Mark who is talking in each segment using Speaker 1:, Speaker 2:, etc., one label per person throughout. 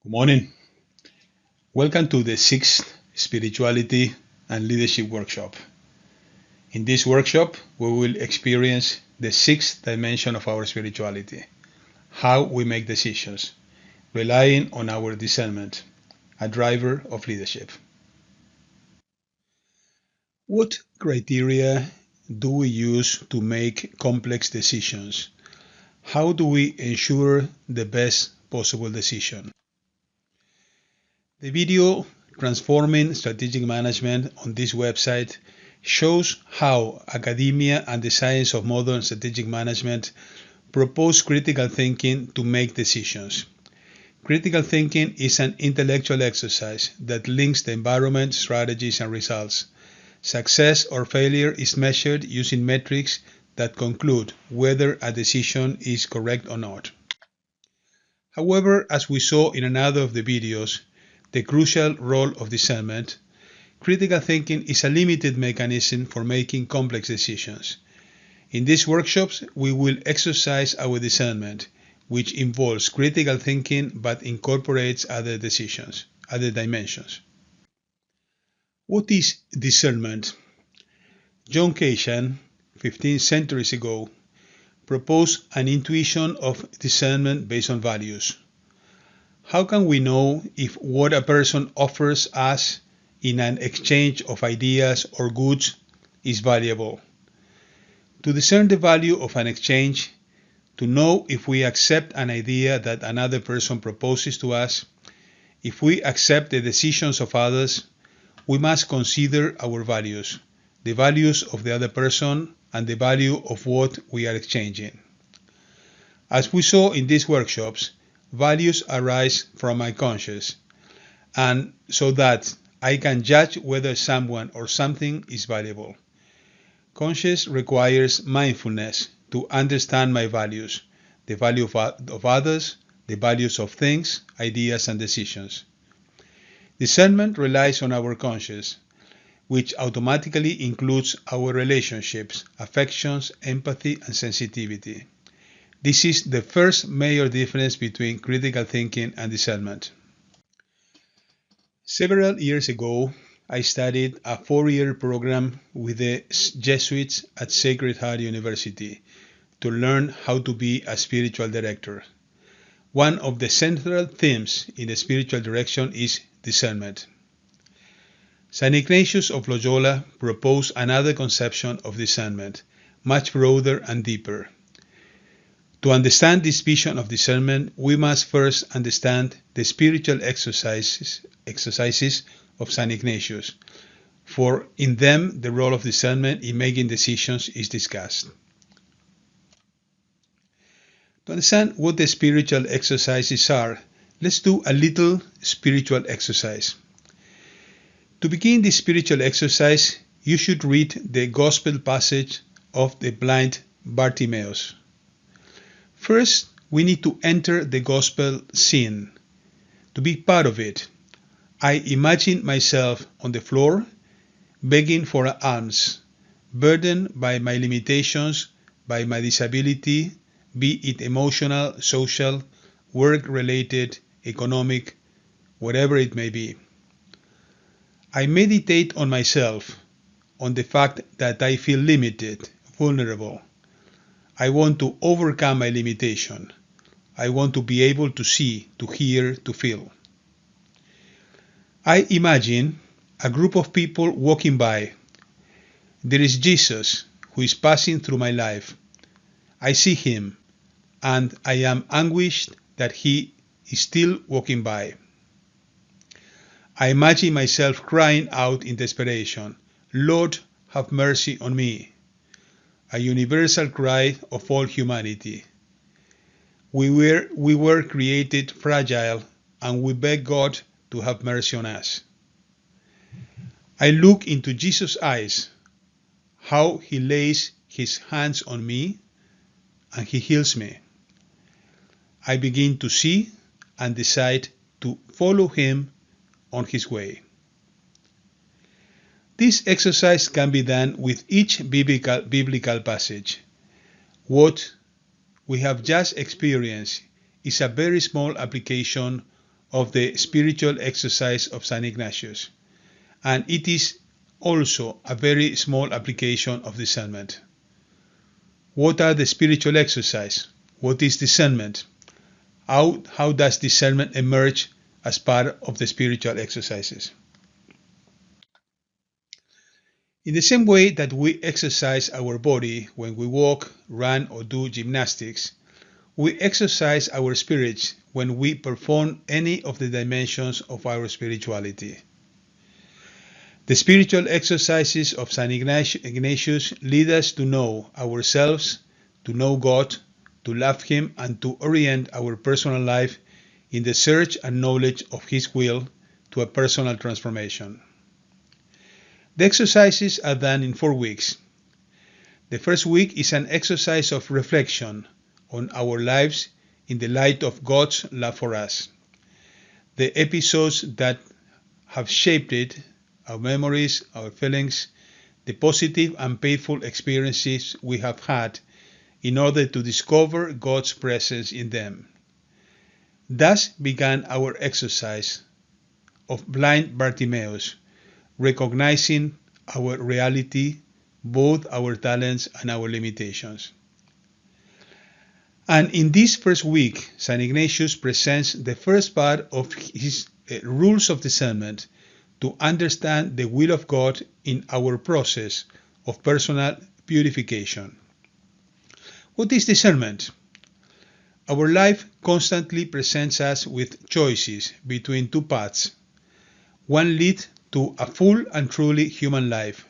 Speaker 1: Good morning. Welcome to the sixth Spirituality and Leadership Workshop. In this workshop, we will experience the sixth dimension of our spirituality, how we make decisions, relying on our discernment, a driver of leadership. What criteria do we use to make complex decisions? How do we ensure the best possible decision? The video Transforming Strategic Management on this website shows how academia and the science of modern strategic management propose critical thinking to make decisions. Critical thinking is an intellectual exercise that links the environment, strategies, and results. Success or failure is measured using metrics that conclude whether a decision is correct or not. However, as we saw in another of the videos, the crucial role of discernment, critical thinking is a limited mechanism for making complex decisions. In these workshops, we will exercise our discernment, which involves critical thinking but incorporates other dimensions. What is discernment? John Kashan, 15 centuries ago, proposed an intuition of discernment based on values. How can we know if what a person offers us in an exchange of ideas or goods is valuable? To discern the value of an exchange, to know if we accept an idea that another person proposes to us, if we accept the decisions of others, we must consider our values, the values of the other person, and the value of what we are exchanging. As we saw in these workshops, values arise from my conscience, and so that I can judge whether someone or something is valuable. Conscience requires mindfulness to understand my values, the value of others, the values of things, ideas, and decisions. Discernment relies on our conscience, which automatically includes our relationships, affections, empathy, and sensitivity. This is the first major difference between critical thinking and discernment. Several years ago, I studied a 4-year program with the Jesuits at Sacred Heart University to learn how to be a spiritual director. One of the central themes in the spiritual direction is discernment. St. Ignatius of Loyola proposed another conception of discernment, much broader and deeper. To understand this vision of discernment, we must first understand the spiritual exercises of St. Ignatius, for in them the role of discernment in making decisions is discussed. To understand what the spiritual exercises are, let's do a little spiritual exercise. To begin this spiritual exercise, you should read the Gospel passage of the blind Bartimaeus. First, we need to enter the gospel scene, to be part of it. I imagine myself on the floor, begging for alms, burdened by my limitations, by my disability, be it emotional, social, work-related, economic, whatever it may be. I meditate on myself, on the fact that I feel limited, vulnerable. I want to overcome my limitation. I want to be able to see, to hear, to feel. I imagine a group of people walking by. There is Jesus who is passing through my life. I see him, and I am anguished that he is still walking by. I imagine myself crying out in desperation, "Lord, have mercy on me." A universal cry of all humanity. We were created fragile, and we beg God to have mercy on us. I look into Jesus' eyes, how he lays his hands on me, and he heals me. I begin to see and decide to follow him on his way. This exercise can be done with each biblical passage. What we have just experienced is a very small application of the spiritual exercise of St. Ignatius, and it is also a very small application of discernment. What are the spiritual exercise? What is discernment? How does discernment emerge as part of the spiritual exercises? In the same way that we exercise our body when we walk, run, or do gymnastics, we exercise our spirits when we perform any of the dimensions of our spirituality. The spiritual exercises of St. Ignatius lead us to know ourselves, to know God, to love Him, and to orient our personal life in the search and knowledge of His will to a personal transformation. The exercises are done in 4 weeks. The first week is an exercise of reflection on our lives in the light of God's love for us. The episodes that have shaped it, our memories, our feelings, the positive and painful experiences we have had in order to discover God's presence in them. Thus began our exercise of blind Bartimaeus, recognizing our reality, both our talents and our limitations. And in this first week, St. Ignatius presents the first part of his rules of discernment to understand the will of God in our process of personal purification. What is discernment? Our life constantly presents us with choices between two paths. One leads to a full and truly human life,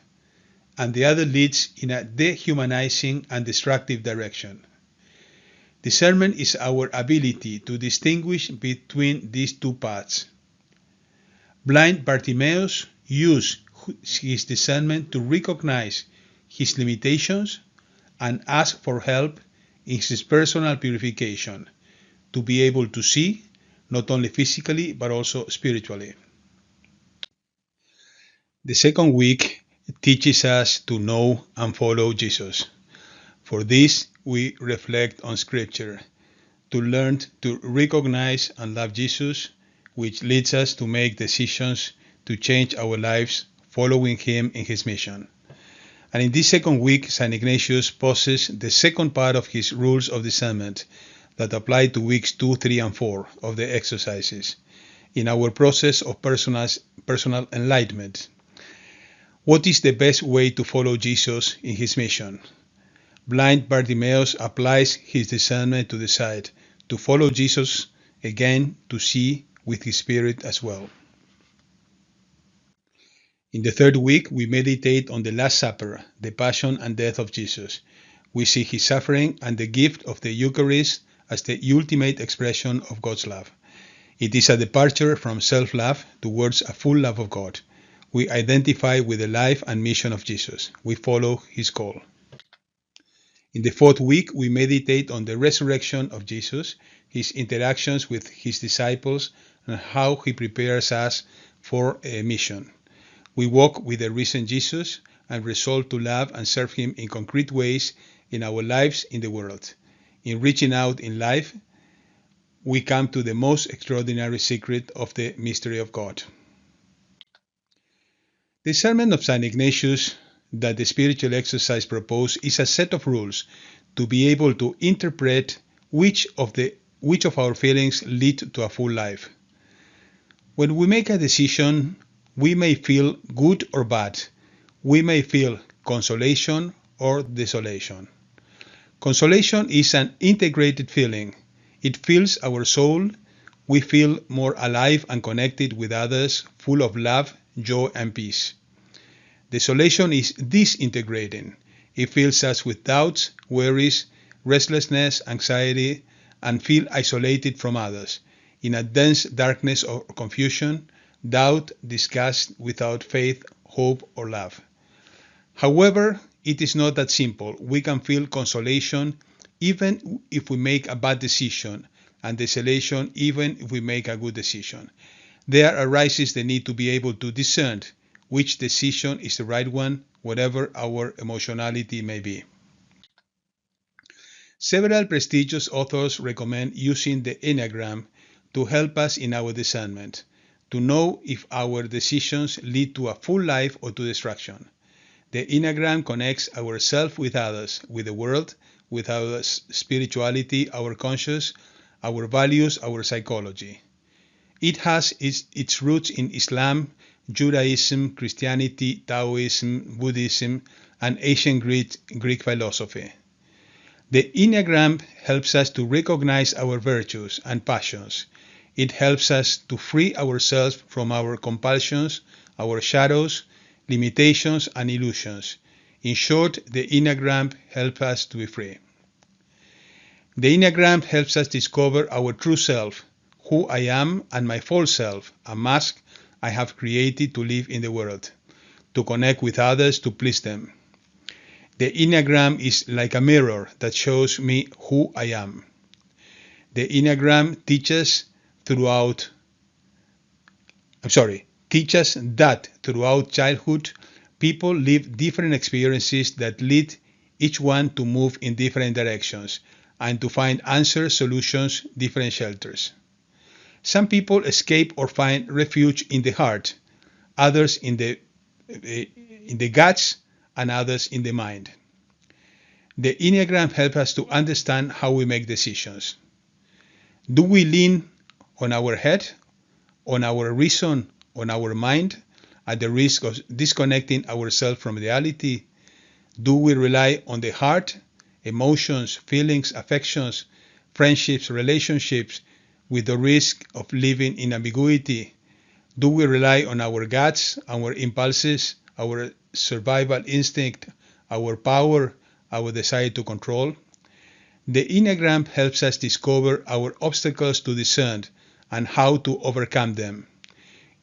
Speaker 1: and the other leads in a dehumanizing and destructive direction. Discernment is our ability to distinguish between these two paths. Blind Bartimaeus used his discernment to recognize his limitations and ask for help in his personal purification, to be able to see, not only physically but also spiritually. The second week teaches us to know and follow Jesus. For this, we reflect on Scripture, to learn to recognize and love Jesus, which leads us to make decisions to change our lives following Him in His mission. And in this second week, St. Ignatius poses the second part of his rules of discernment that apply to weeks 2, 3, and 4 of the exercises in our process of personal enlightenment. What is the best way to follow Jesus in His mission? Blind Bartimaeus applies his discernment to decide to follow Jesus, again to see with his spirit as well. In the third week, we meditate on the Last Supper, the passion and death of Jesus. We see his suffering and the gift of the Eucharist as the ultimate expression of God's love. It is a departure from self-love towards a full love of God. We identify with the life and mission of Jesus. We follow his call. In the fourth week, we meditate on the resurrection of Jesus, his interactions with his disciples, and how he prepares us for a mission. We walk with the risen Jesus and resolve to love and serve him in concrete ways in our lives in the world. In reaching out in life, we come to the most extraordinary secret of the mystery of God. The sermon of St. Ignatius that the spiritual exercise proposes is a set of rules to be able to interpret which of our feelings lead to a full life. When we make a decision, we may feel good or bad. We may feel consolation or desolation. Consolation is an integrated feeling. It fills our soul. We feel more alive and connected with others, full of love, joy, and peace. Desolation is disintegrating. It fills us with doubts, worries, restlessness, anxiety, and feel isolated from others, in a dense darkness or confusion, doubt, disgust, without faith, hope, or love. However, it is not that simple. We can feel consolation even if we make a bad decision, and desolation even if we make a good decision. There arises the need to be able to discern which decision is the right one, whatever our emotionality may be. Several prestigious authors recommend using the Enneagram to help us in our discernment, to know if our decisions lead to a full life or to destruction. The Enneagram connects ourselves with others, with the world, with our spirituality, our conscience, our values, our psychology. It has its roots in Islam, Judaism, Christianity, Taoism, Buddhism, and ancient Greek philosophy. The Enneagram helps us to recognize our virtues and passions. It helps us to free ourselves from our compulsions, our shadows, limitations, and illusions. In short, the Enneagram helps us to be free. The Enneagram helps us discover our true self, who I am, and my false self, a mask I have created to live in the world, to connect with others, to please them. The Enneagram is like a mirror that shows me who I am. The Enneagram teaches that throughout childhood, people live different experiences that lead each one to move in different directions and to find answers, solutions, different shelters. Some people escape or find refuge in the heart, others in the guts, and others in the mind. The Enneagram helps us to understand how we make decisions. Do we lean on our head, on our reason, on our mind, at the risk of disconnecting ourselves from reality? Do we rely on the heart, emotions, feelings, affections, friendships, relationships, with the risk of living in ambiguity? Do we rely on our guts, our impulses, our survival instinct, our power, our desire to control? The Enneagram helps us discover our obstacles to discern and how to overcome them.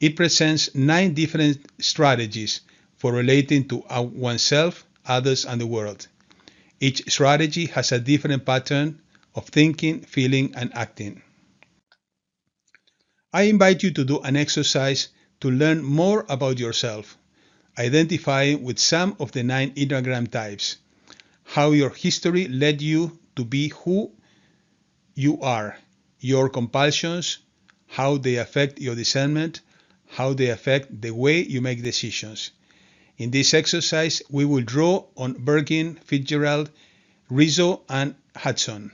Speaker 1: It presents 9 different strategies for relating to oneself, others, and the world. Each strategy has a different pattern of thinking, feeling, and acting. I invite you to do an exercise to learn more about yourself, identifying with some of the 9 Enneagram types, how your history led you to be who you are, your compulsions, how they affect your discernment, how they affect the way you make decisions. In this exercise, we will draw on Bergin, Fitzgerald, Rizzo, and Hudson.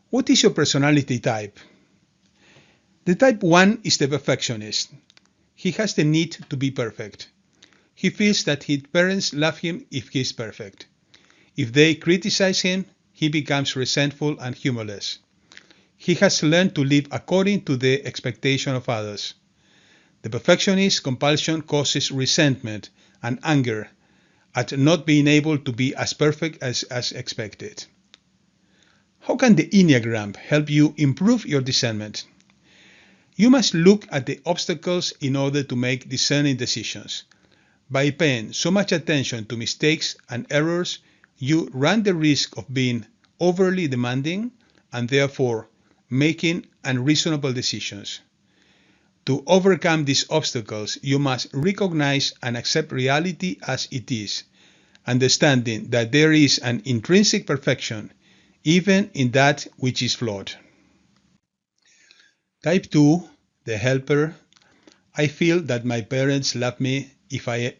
Speaker 1: What is your personality type? The type 1 is the perfectionist. He has the need to be perfect. He feels that his parents love him if he is perfect. If they criticize him, he becomes resentful and humorless. He has learned to live according to the expectation of others. The perfectionist's compulsion causes resentment and anger at not being able to be as perfect as expected. How can the Enneagram help you improve your discernment? You must look at the obstacles in order to make discerning decisions. By paying so much attention to mistakes and errors, you run the risk of being overly demanding and therefore making unreasonable decisions. To overcome these obstacles, you must recognize and accept reality as it is, understanding that there is an intrinsic perfection, even in that which is flawed. Type 2, the helper. I feel that my parents love me if I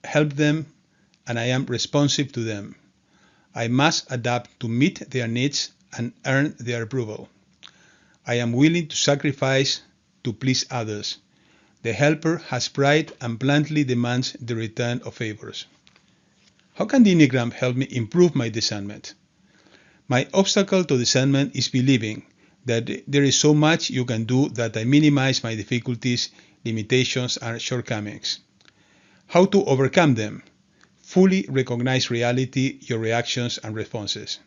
Speaker 1: help them and I am responsive to them. I must adapt to meet their needs and earn their approval. I am willing to sacrifice to please others. The helper has pride and bluntly demands the return of favors. How can the Enneagram help me improve my discernment? My obstacle to discernment is believing that there is so much you can do that I minimize my difficulties, limitations, and shortcomings. How to overcome them? Fully recognize reality, your reactions and responses.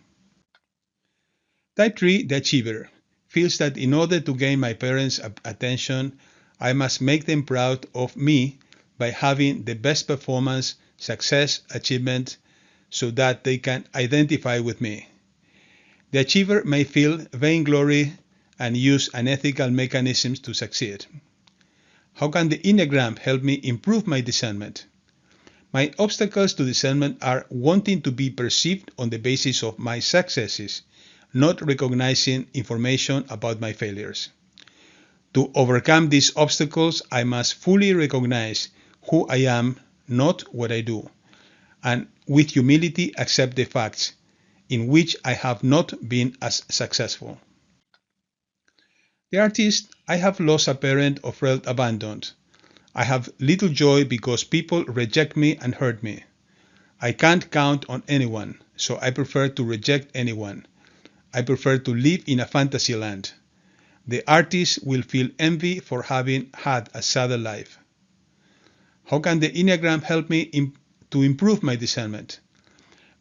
Speaker 1: Type 3, the achiever, feels that in order to gain my parents' attention, I must make them proud of me by having the best performance, success, achievement, so that they can identify with me. The achiever may feel vainglory and use unethical mechanisms to succeed. How can the Enneagram help me improve my discernment? My obstacles to discernment are wanting to be perceived on the basis of my successes, not recognizing information about my failures. To overcome these obstacles, I must fully recognize who I am, not what I do, and with humility accept the facts in which I have not been as successful. The artist, I have lost a parent or felt abandoned. I have little joy because people reject me and hurt me. I can't count on anyone, so I prefer to reject anyone. I prefer to live in a fantasy land. The artist will feel envy for having had a sadder life. How can the Enneagram help me to improve my discernment?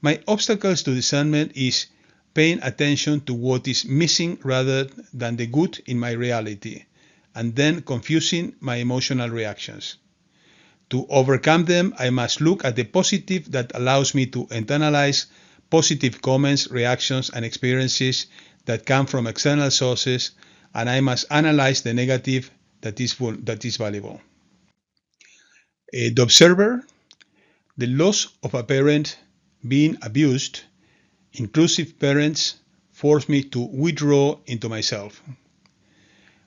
Speaker 1: My obstacles to discernment is paying attention to what is missing rather than the good in my reality, and then confusing my emotional reactions. To overcome them, I must look at the positive that allows me to internalize positive comments, reactions, and experiences that come from external sources, and I must analyze the negative that is valuable. The observer, the loss of a parent, being abused, intrusive parents force me to withdraw into myself.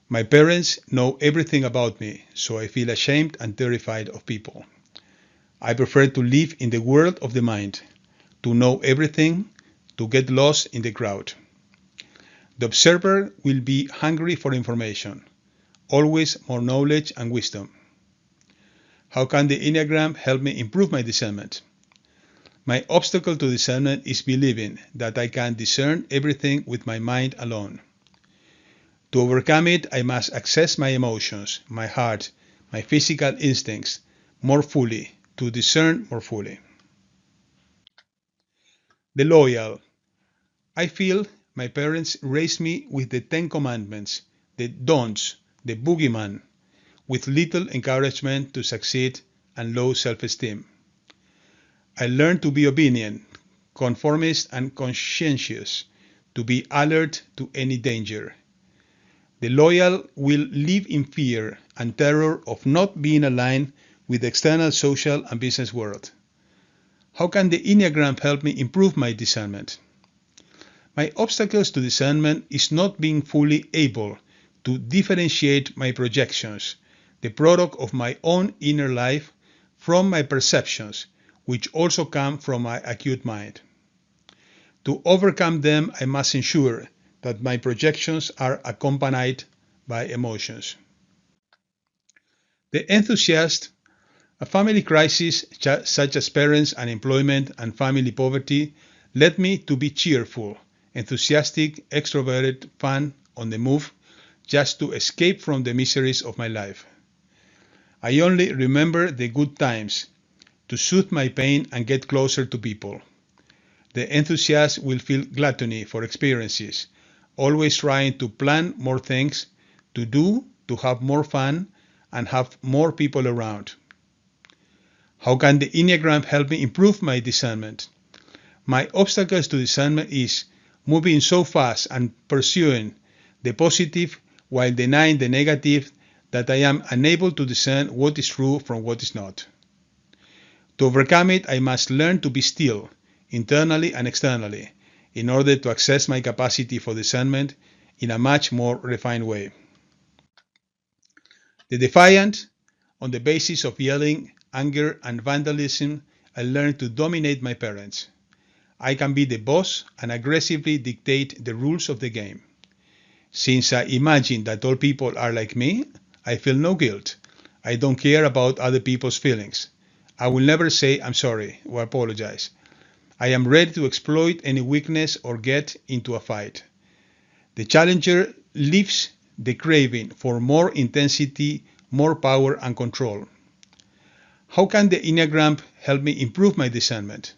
Speaker 1: My parents know everything about me, so I feel ashamed and terrified of people. I prefer to live in the world of the mind, to know everything, to get lost in the crowd. The observer will be hungry for information, always more knowledge and wisdom. How can the Enneagram help me improve my discernment? My obstacle to discernment is believing that I can discern everything with my mind alone. To overcome it, I must access my emotions, my heart, my physical instincts more fully, to discern more fully. The loyal. I feel my parents raised me with the Ten Commandments, the don'ts, the boogeyman, with little encouragement to succeed and low self-esteem. I learned to be obedient, conformist, and conscientious, to be alert to any danger. The loyal will live in fear and terror of not being aligned with the external social and business world. How can the Enneagram help me improve my discernment? My obstacles to discernment is not being fully able to differentiate my projections, the product of my own inner life, from my perceptions, which also come from my acute mind. To overcome them, I must ensure that my projections are accompanied by emotions. The enthusiast, a family crisis such as parents, unemployment, and family poverty led me to be cheerful, enthusiastic, extroverted, fun, on the move, just to escape from the miseries of my life. I only remember the good times, to soothe my pain and get closer to people. The enthusiast will feel gluttony for experiences, always trying to plan more things, to do, to have more fun, and have more people around. How can the Enneagram help me improve my discernment? My obstacles to discernment is moving so fast and pursuing the positive while denying the negative that I am unable to discern what is true from what is not. To overcome it, I must learn to be still, internally and externally, in order to access my capacity for discernment in a much more refined way. The defiant, on the basis of yelling, anger, and vandalism, I learned to dominate my parents. I can be the boss and aggressively dictate the rules of the game. Since I imagine that all people are like me, I feel no guilt. I don't care about other people's feelings. I will never say I'm sorry or apologize. I am ready to exploit any weakness or get into a fight. The challenger lives the craving for more intensity, more power, and control. How can the Enneagram help me improve my discernment?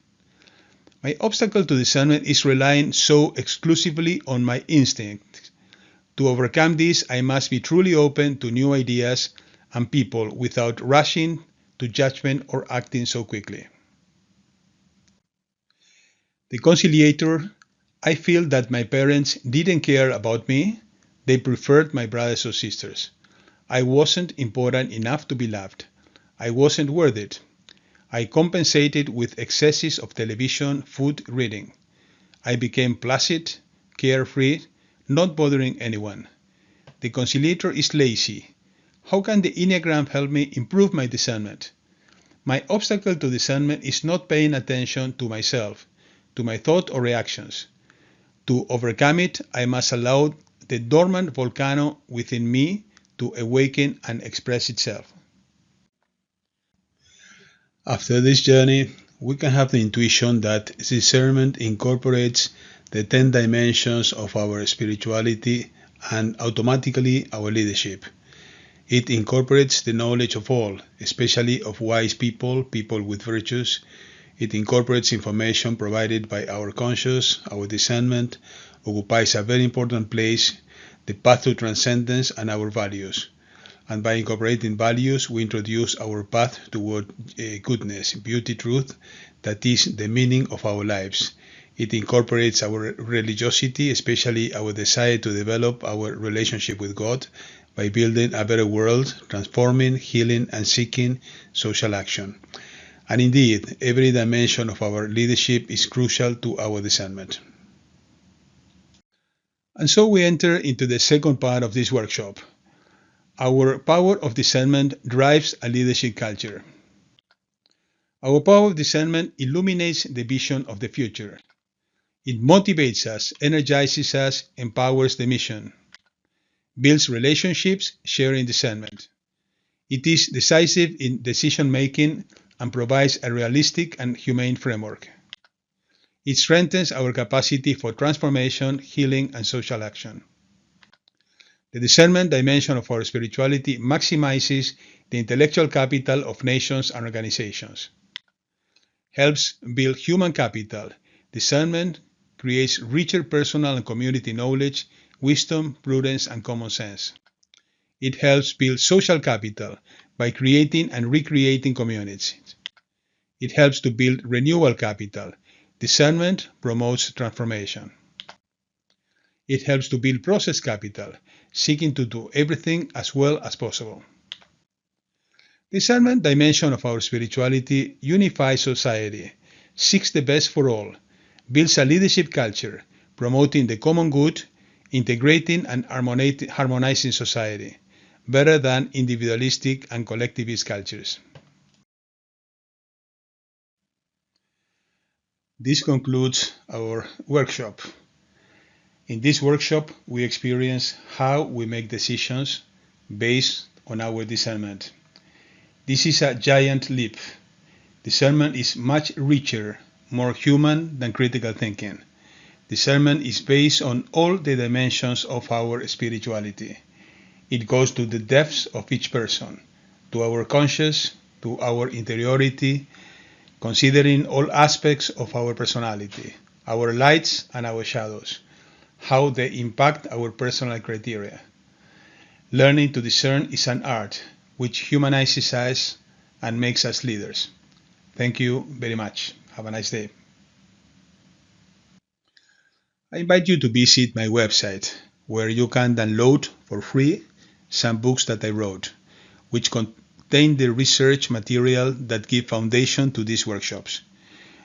Speaker 1: My obstacle to discernment is relying so exclusively on my instincts. To overcome this, I must be truly open to new ideas and people without rushing to judgment or acting so quickly. The conciliator, I feel that my parents didn't care about me, they preferred my brothers or sisters. I wasn't important enough to be loved. I wasn't worth it. I compensated with excesses of television, food, reading. I became placid, carefree, not bothering anyone. The conciliator is lazy. How can the Enneagram help me improve my discernment? My obstacle to discernment is not paying attention to myself, to my thought or reactions. To overcome it, I must allow the dormant volcano within me to awaken and express itself. After this journey, we can have the intuition that discernment incorporates the 10 dimensions of our spirituality and automatically our leadership. It incorporates the knowledge of all, especially of wise people, people with virtues. It incorporates information provided by our conscious. Our discernment occupies a very important place, the path to transcendence and our values. And by incorporating values, we introduce our path toward goodness, beauty, truth, that is the meaning of our lives. It incorporates our religiosity, especially our desire to develop our relationship with God by building a better world, transforming, healing, and seeking social action. And indeed, every dimension of our leadership is crucial to our discernment. And so we enter into the second part of this workshop. Our power of discernment drives a leadership culture. Our power of discernment illuminates the vision of the future. It motivates us, energizes us, empowers the mission, builds relationships, sharing discernment. It is decisive in decision-making and provides a realistic and humane framework. It strengthens our capacity for transformation, healing, and social action. The discernment dimension of our spirituality maximizes the intellectual capital of nations and organizations, helps build human capital. Discernment creates richer personal and community knowledge, wisdom, prudence, and common sense. It helps build social capital by creating and recreating communities. It helps to build renewal capital. Discernment promotes transformation. It helps to build process capital, seeking to do everything as well as possible. Discernment dimension of our spirituality unifies society, seeks the best for all, builds a leadership culture, promoting the common good, integrating and harmonizing society, better than individualistic and collectivist cultures. This concludes our workshop. In this workshop, we experience how we make decisions based on our discernment. This is a giant leap. Discernment is much richer, more human than critical thinking. Discernment is based on all the dimensions of our spirituality. It goes to the depths of each person, to our conscious, to our interiority, considering all aspects of our personality, our lights and our shadows, how they impact our personal criteria. Learning to discern is an art which humanizes us and makes us leaders. Thank you very much. Have a nice day. I invite you to visit my website, where you can download for free some books that I wrote, which contain the research material that give foundation to these workshops.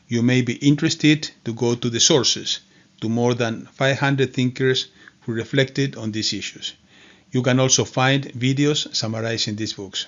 Speaker 1: You may be interested to go to the sources, to more than 500 thinkers who reflected on these issues. You can also find videos summarizing these books.